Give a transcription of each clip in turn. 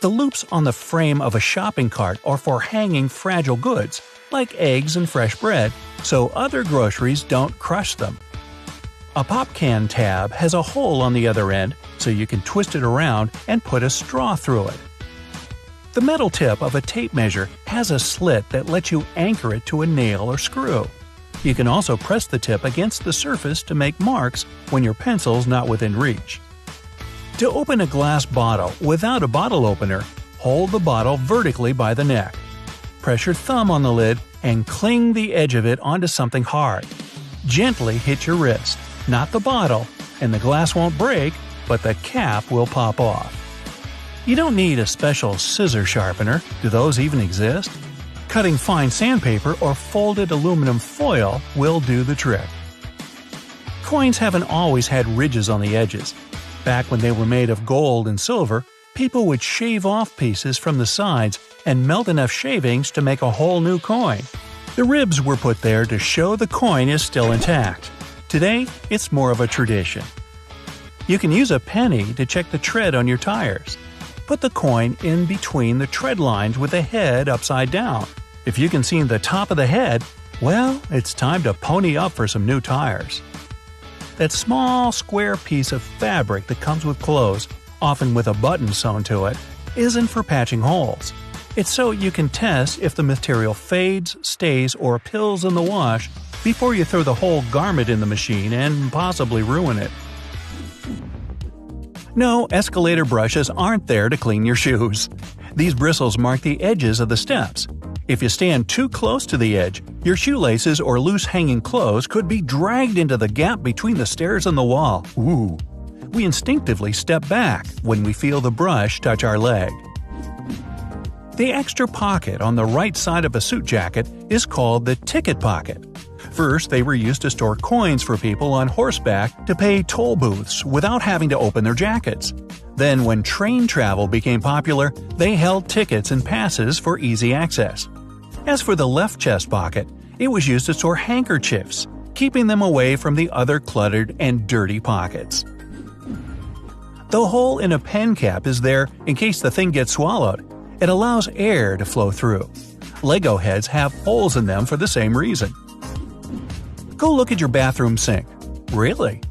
The loops on the frame of a shopping cart are for hanging fragile goods, like eggs and fresh bread, so other groceries don't crush them. A pop can tab has a hole on the other end, so you can twist it around and put a straw through it. The metal tip of a tape measure has a slit that lets you anchor it to a nail or screw. You can also press the tip against the surface to make marks when your pencil's not within reach. To open a glass bottle without a bottle opener, hold the bottle vertically by the neck. Press your thumb on the lid and cling the edge of it onto something hard. Gently hit your wrist, not the bottle, and the glass won't break, but the cap will pop off. You don't need a special scissor sharpener. Do those even exist? Cutting fine sandpaper or folded aluminum foil will do the trick. Coins haven't always had ridges on the edges. Back when they were made of gold and silver, people would shave off pieces from the sides and melt enough shavings to make a whole new coin. The ribs were put there to show the coin is still intact. Today, it's more of a tradition. You can use a penny to check the tread on your tires. Put the coin in between the tread lines with the head upside down. If you can see the top of the head, well, it's time to pony up for some new tires. That small, square piece of fabric that comes with clothes, often with a button sewn to it, isn't for patching holes. It's so you can test if the material fades, stays, or pills in the wash before you throw the whole garment in the machine and possibly ruin it. No, escalator brushes aren't there to clean your shoes. These bristles mark the edges of the steps. If you stand too close to the edge, your shoelaces or loose hanging clothes could be dragged into the gap between the stairs and the wall. Ooh. We instinctively step back when we feel the brush touch our leg. The extra pocket on the right side of a suit jacket is called the ticket pocket. First, they were used to store coins for people on horseback to pay toll booths without having to open their jackets. Then, when train travel became popular, they held tickets and passes for easy access. As for the left chest pocket, it was used to store handkerchiefs, keeping them away from the other cluttered and dirty pockets. The hole in a pen cap is there in case the thing gets swallowed. It allows air to flow through. Lego heads have holes in them for the same reason. Go look at your bathroom sink. Really?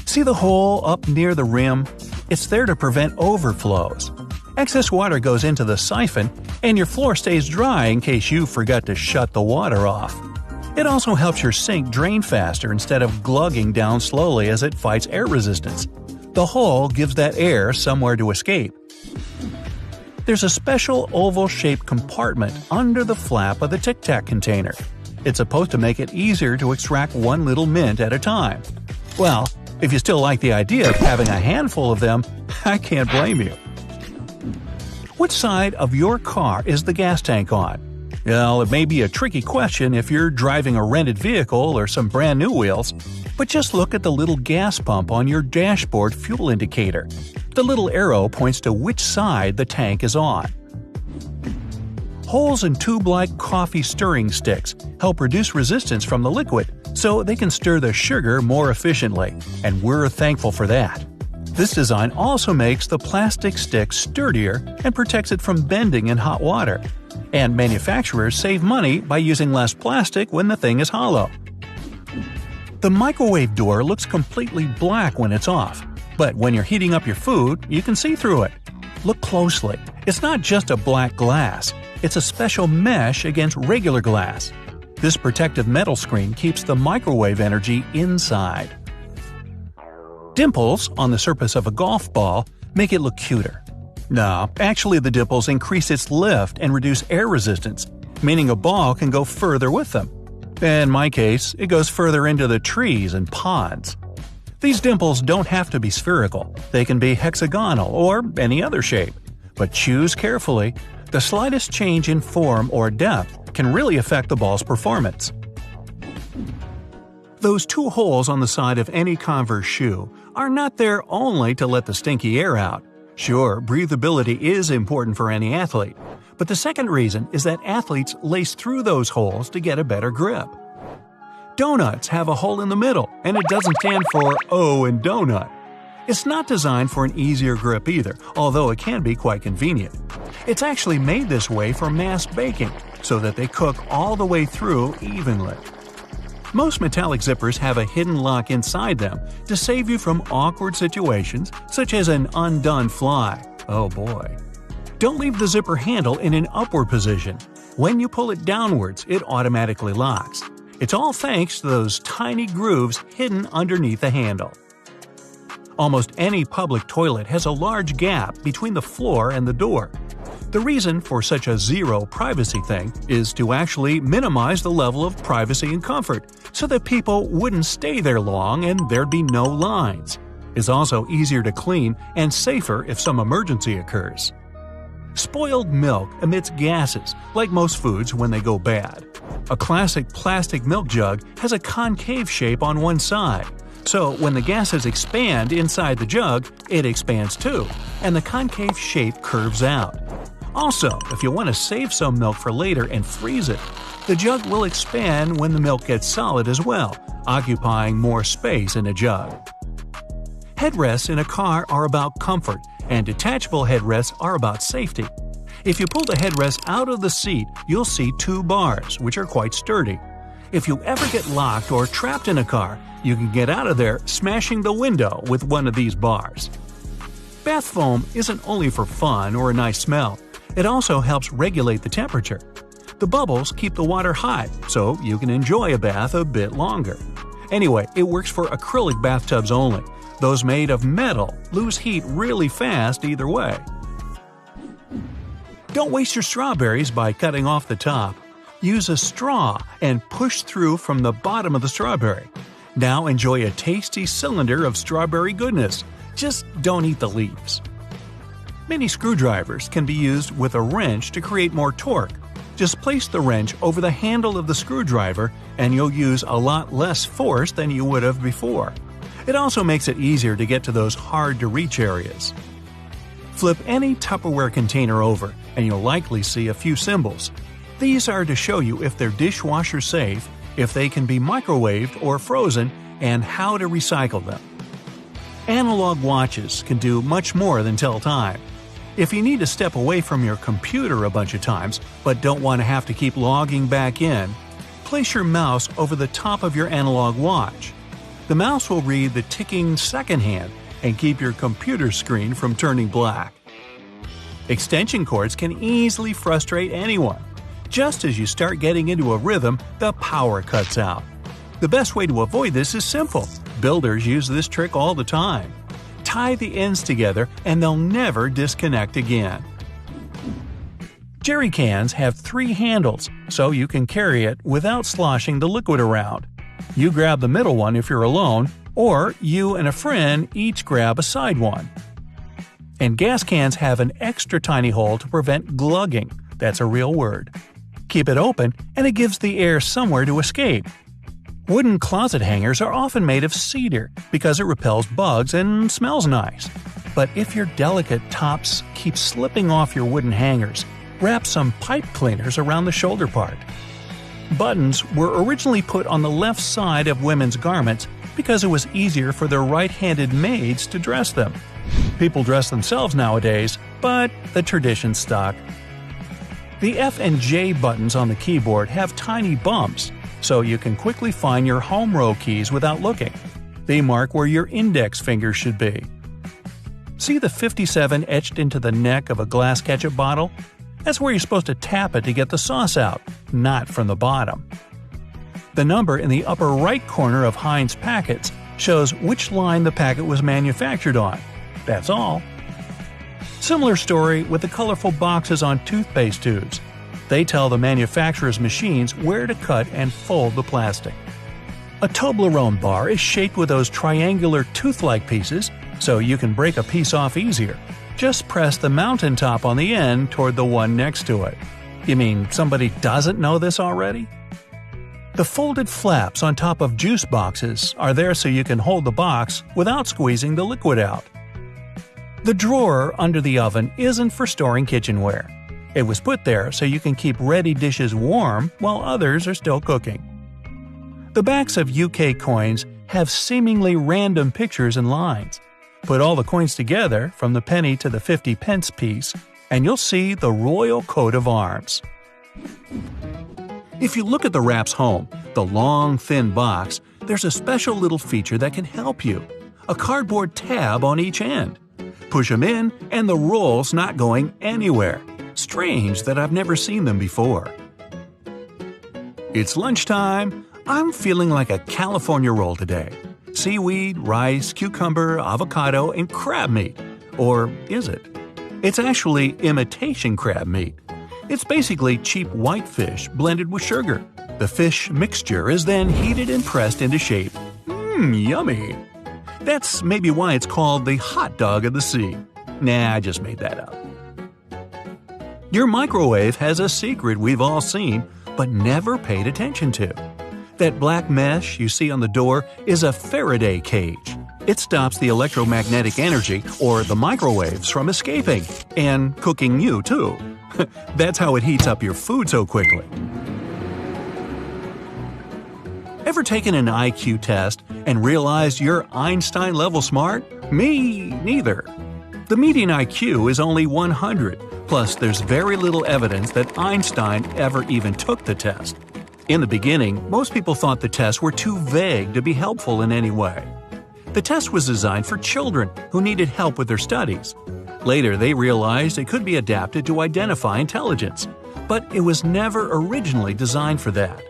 See the hole up near the rim? It's there to prevent overflows. Excess water goes into the siphon, and your floor stays dry in case you forgot to shut the water off. It also helps your sink drain faster instead of glugging down slowly as it fights air resistance. The hole gives that air somewhere to escape. There's a special oval-shaped compartment under the flap of the Tic Tac container. It's supposed to make it easier to extract one little mint at a time. Well, if you still like the idea of having a handful of them, I can't blame you. Which side of your car is the gas tank on? Well, it may be a tricky question if you're driving a rented vehicle or some brand new wheels, but just look at the little gas pump on your dashboard fuel indicator. The little arrow points to which side the tank is on. Holes in tube-like coffee stirring sticks help reduce resistance from the liquid, so they can stir the sugar more efficiently, and we're thankful for that. This design also makes the plastic stick sturdier and protects it from bending in hot water. And manufacturers save money by using less plastic when the thing is hollow. The microwave door looks completely black when it's off, but when you're heating up your food, you can see through it. Look closely. It's not just a black glass. It's a special mesh against regular glass. This protective metal screen keeps the microwave energy inside. Dimples on the surface of a golf ball make it look cuter. No, actually the dimples increase its lift and reduce air resistance, meaning a ball can go further with them. In my case, it goes further into the trees and ponds. These dimples don't have to be spherical. They can be hexagonal or any other shape. But choose carefully. The slightest change in form or depth can really affect the ball's performance. Those two holes on the side of any Converse shoe are not there only to let the stinky air out. Sure, breathability is important for any athlete, but the second reason is that athletes lace through those holes to get a better grip. Donuts have a hole in the middle, and it doesn't stand for "Oh" in donut. It's not designed for an easier grip either, although it can be quite convenient. It's actually made this way for mass baking, so that they cook all the way through evenly. Most metallic zippers have a hidden lock inside them to save you from awkward situations, such as an undone fly. Oh boy. Don't leave the zipper handle in an upward position. When you pull it downwards, it automatically locks. It's all thanks to those tiny grooves hidden underneath the handle. Almost any public toilet has a large gap between the floor and the door. The reason for such a zero privacy thing is to actually minimize the level of privacy and comfort, so that people wouldn't stay there long and there'd be no lines. It's also easier to clean and safer if some emergency occurs. Spoiled milk emits gases, like most foods when they go bad. A classic plastic milk jug has a concave shape on one side. So when the gases expand inside the jug, it expands too, and the concave shape curves out. Also, if you want to save some milk for later and freeze it, the jug will expand when the milk gets solid as well, occupying more space in a jug. Headrests in a car are about comfort, and detachable headrests are about safety. If you pull the headrest out of the seat, you'll see two bars, which are quite sturdy. If you ever get locked or trapped in a car, you can get out of there smashing the window with one of these bars. Bath foam isn't only for fun or a nice smell, it also helps regulate the temperature. The bubbles keep the water hot, so you can enjoy a bath a bit longer. Anyway, it works for acrylic bathtubs only. Those made of metal lose heat really fast either way. Don't waste your strawberries by cutting off the top. Use a straw and push through from the bottom of the strawberry. Now enjoy a tasty cylinder of strawberry goodness. Just don't eat the leaves. Mini screwdrivers can be used with a wrench to create more torque. Just place the wrench over the handle of the screwdriver and you'll use a lot less force than you would have before. It also makes it easier to get to those hard-to-reach areas. Flip any Tupperware container over and you'll likely see a few symbols. These are to show you if they're dishwasher safe, if they can be microwaved or frozen, and how to recycle them. Analog watches can do much more than tell time. If you need to step away from your computer a bunch of times but don't want to have to keep logging back in, place your mouse over the top of your analog watch. The mouse will read the ticking second hand and keep your computer screen from turning black. Extension cords can easily frustrate anyone. Just as you start getting into a rhythm, the power cuts out. The best way to avoid this is simple. Builders use this trick all the time. Tie the ends together and they'll never disconnect again. Jerry cans have 3 handles, so you can carry it without sloshing the liquid around. You grab the middle one if you're alone, or you and a friend each grab a side one. And gas cans have an extra tiny hole to prevent glugging. That's a real word. Keep it open and it gives the air somewhere to escape. Wooden closet hangers are often made of cedar because it repels bugs and smells nice. But if your delicate tops keep slipping off your wooden hangers, wrap some pipe cleaners around the shoulder part. Buttons were originally put on the left side of women's garments because it was easier for their right-handed maids to dress them. People dress themselves nowadays, but the tradition stuck. The F and J buttons on the keyboard have tiny bumps, so you can quickly find your home row keys without looking. They mark where your index finger should be. See the 57 etched into the neck of a glass ketchup bottle? That's where you're supposed to tap it to get the sauce out, not from the bottom. The number in the upper right corner of Heinz packets shows which line the packet was manufactured on. That's all. Similar story with the colorful boxes on toothpaste tubes. They tell the manufacturer's machines where to cut and fold the plastic. A Toblerone bar is shaped with those triangular tooth-like pieces, so you can break a piece off easier. Just press the mountaintop on the end toward the one next to it. You mean somebody doesn't know this already? The folded flaps on top of juice boxes are there so you can hold the box without squeezing the liquid out. The drawer under the oven isn't for storing kitchenware. It was put there so you can keep ready dishes warm while others are still cooking. The backs of UK coins have seemingly random pictures and lines. Put all the coins together, from the penny to the 50-pence piece, and you'll see the royal coat of arms. If you look at the Wraps Home, the long, thin box, there's a special little feature that can help you. A cardboard tab on each end. Push them in, and the roll's not going anywhere. Strange that I've never seen them before. It's lunchtime. I'm feeling like a California roll today. Seaweed, rice, cucumber, avocado, and crab meat. Or is it? It's actually imitation crab meat. It's basically cheap white fish blended with sugar. The fish mixture is then heated and pressed into shape. Yummy! That's maybe why it's called the hot dog of the sea. Nah, I just made that up. Your microwave has a secret we've all seen, but never paid attention to. That black mesh you see on the door is a Faraday cage. It stops the electromagnetic energy, or the microwaves, from escaping. And cooking you, too. That's how it heats up your food so quickly. Ever taken an IQ test and realized you're Einstein-level smart? Me neither. The median IQ is only 100, plus there's very little evidence that Einstein ever even took the test. In the beginning, most people thought the tests were too vague to be helpful in any way. The test was designed for children who needed help with their studies. Later, they realized it could be adapted to identify intelligence, but it was never originally designed for that.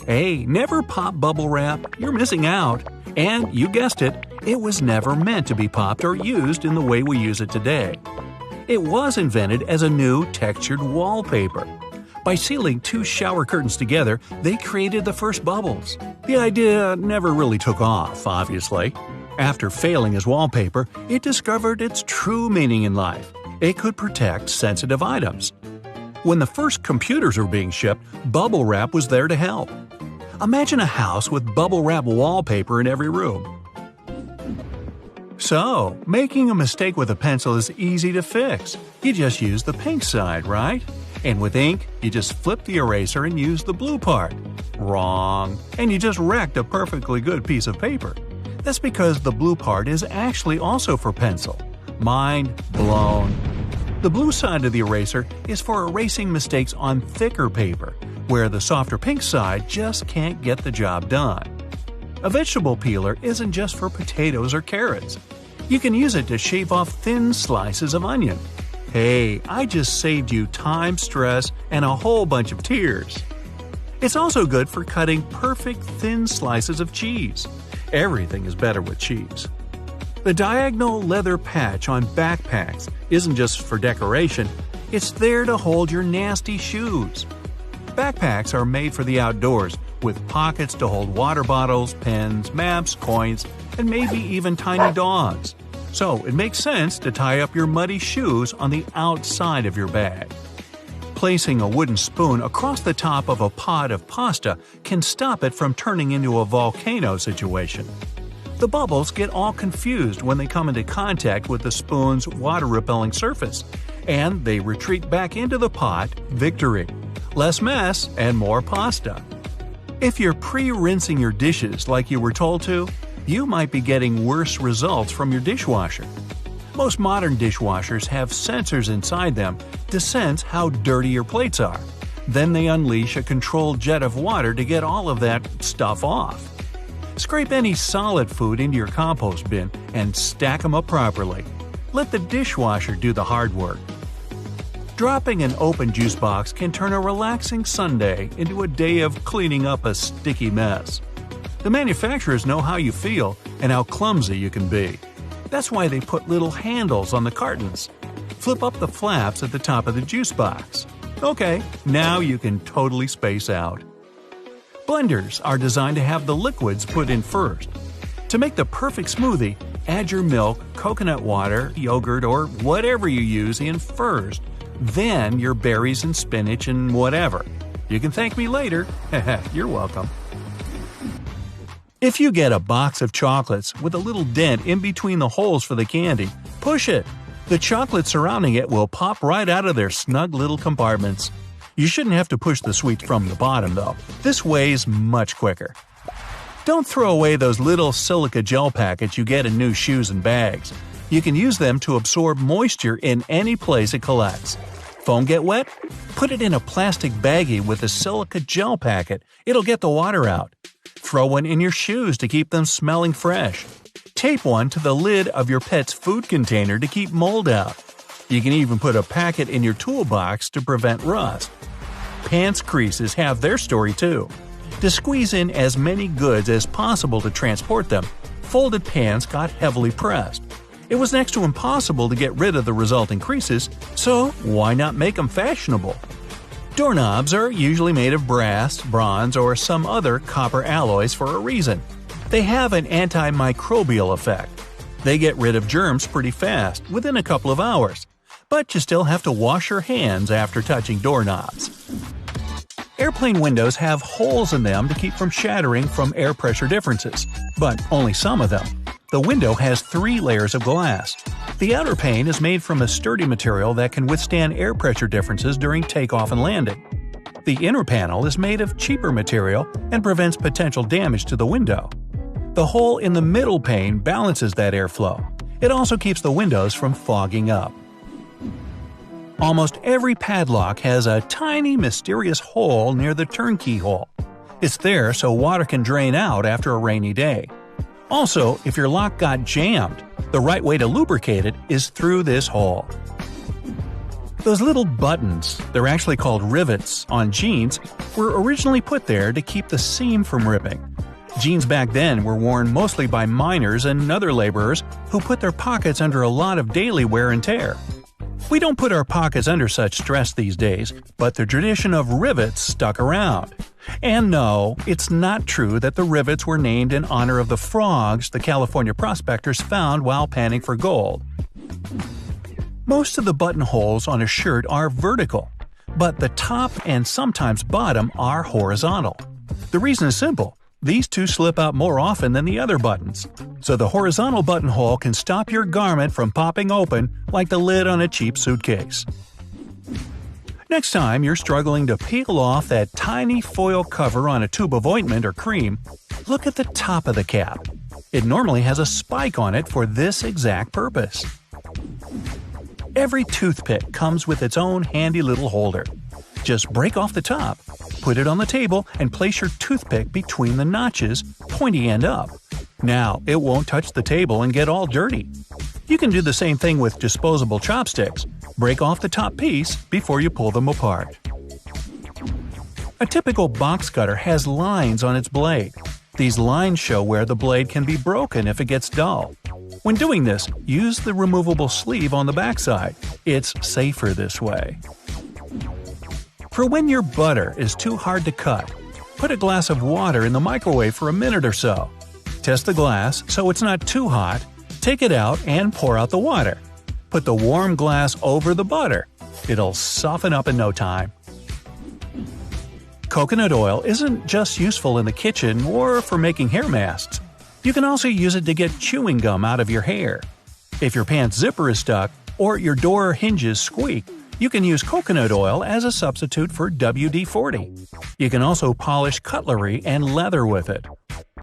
Hey, never pop bubble wrap, you're missing out. And, you guessed it, it was never meant to be popped or used in the way we use it today. It was invented as a new textured wallpaper. By sealing two shower curtains together, they created the first bubbles. The idea never really took off, obviously. After failing as wallpaper, it discovered its true meaning in life. It could protect sensitive items. When the first computers were being shipped, bubble wrap was there to help. Imagine a house with bubble wrap wallpaper in every room. So, making a mistake with a pencil is easy to fix. You just use the pink side, right? And with ink, you just flip the eraser and use the blue part. Wrong. And you just wrecked a perfectly good piece of paper. That's because the blue part is actually also for pencil. Mind blown. The blue side of the eraser is for erasing mistakes on thicker paper, where the softer pink side just can't get the job done. A vegetable peeler isn't just for potatoes or carrots. You can use it to shave off thin slices of onion. Hey, I just saved you time, stress, and a whole bunch of tears. It's also good for cutting perfect thin slices of cheese. Everything is better with cheese. The diagonal leather patch on backpacks isn't just for decoration, it's there to hold your nasty shoes. Backpacks are made for the outdoors, with pockets to hold water bottles, pens, maps, coins, and maybe even tiny dogs. So it makes sense to tie up your muddy shoes on the outside of your bag. Placing a wooden spoon across the top of a pot of pasta can stop it from turning into a volcano situation. The bubbles get all confused when they come into contact with the spoon's water-repelling surface, and they retreat back into the pot. Victory! Less mess and more pasta. If you're pre-rinsing your dishes like you were told to, you might be getting worse results from your dishwasher. Most modern dishwashers have sensors inside them to sense how dirty your plates are. Then they unleash a controlled jet of water to get all of that stuff off. Scrape any solid food into your compost bin and stack them up properly. Let the dishwasher do the hard work. Dropping an open juice box can turn a relaxing Sunday into a day of cleaning up a sticky mess. The manufacturers know how you feel and how clumsy you can be. That's why they put little handles on the cartons. Flip up the flaps at the top of the juice box. Okay, now you can totally space out. Blenders are designed to have the liquids put in first. To make the perfect smoothie, add your milk, coconut water, yogurt, or whatever you use in first. Then your berries and spinach and whatever. You can thank me later. You're welcome. If you get a box of chocolates with a little dent in between the holes for the candy, push it. The chocolate surrounding it will pop right out of their snug little compartments. You shouldn't have to push the sweets from the bottom, though. This way is much quicker. Don't throw away those little silica gel packets you get in new shoes and bags. You can use them to absorb moisture in any place it collects. Foam get wet? Put it in a plastic baggie with a silica gel packet. It'll get the water out. Throw one in your shoes to keep them smelling fresh. Tape one to the lid of your pet's food container to keep mold out. You can even put a packet in your toolbox to prevent rust. Pants creases have their story too. To squeeze in as many goods as possible to transport them, folded pants got heavily pressed. It was next to impossible to get rid of the resulting creases, so why not make them fashionable? Doorknobs are usually made of brass, bronze, or some other copper alloys for a reason. They have an antimicrobial effect. They get rid of germs pretty fast, within a couple of hours. But you still have to wash your hands after touching doorknobs. Airplane windows have holes in them to keep from shattering from air pressure differences, but only some of them. The window has 3 layers of glass. The outer pane is made from a sturdy material that can withstand air pressure differences during takeoff and landing. The inner panel is made of cheaper material and prevents potential damage to the window. The hole in the middle pane balances that airflow. It also keeps the windows from fogging up. Almost every padlock has a tiny, mysterious hole near the turnkey hole. It's there so water can drain out after a rainy day. Also, if your lock got jammed, the right way to lubricate it is through this hole. Those little buttons, they're actually called rivets, on jeans, were originally put there to keep the seam from ripping. Jeans back then were worn mostly by miners and other laborers who put their pockets under a lot of daily wear and tear. We don't put our pockets under such stress these days, but the tradition of rivets stuck around. And no, it's not true that the rivets were named in honor of the frogs the California prospectors found while panning for gold. Most of the buttonholes on a shirt are vertical, but the top and sometimes bottom are horizontal. The reason is simple. These two slip out more often than the other buttons, so the horizontal buttonhole can stop your garment from popping open like the lid on a cheap suitcase. Next time you're struggling to peel off that tiny foil cover on a tube of ointment or cream, look at the top of the cap. It normally has a spike on it for this exact purpose. Every toothpick comes with its own handy little holder. Just break off the top, put it on the table, and place your toothpick between the notches, pointy end up. Now, it won't touch the table and get all dirty. You can do the same thing with disposable chopsticks. Break off the top piece before you pull them apart. A typical box cutter has lines on its blade. These lines show where the blade can be broken if it gets dull. When doing this, use the removable sleeve on the backside. It's safer this way. For when your butter is too hard to cut, put a glass of water in the microwave for a minute or so. Test the glass so it's not too hot, take it out and pour out the water. Put the warm glass over the butter. It'll soften up in no time. Coconut oil isn't just useful in the kitchen or for making hair masks. You can also use it to get chewing gum out of your hair. If your pants zipper is stuck or your door hinges squeak, you can use coconut oil as a substitute for WD-40. You can also polish cutlery and leather with it.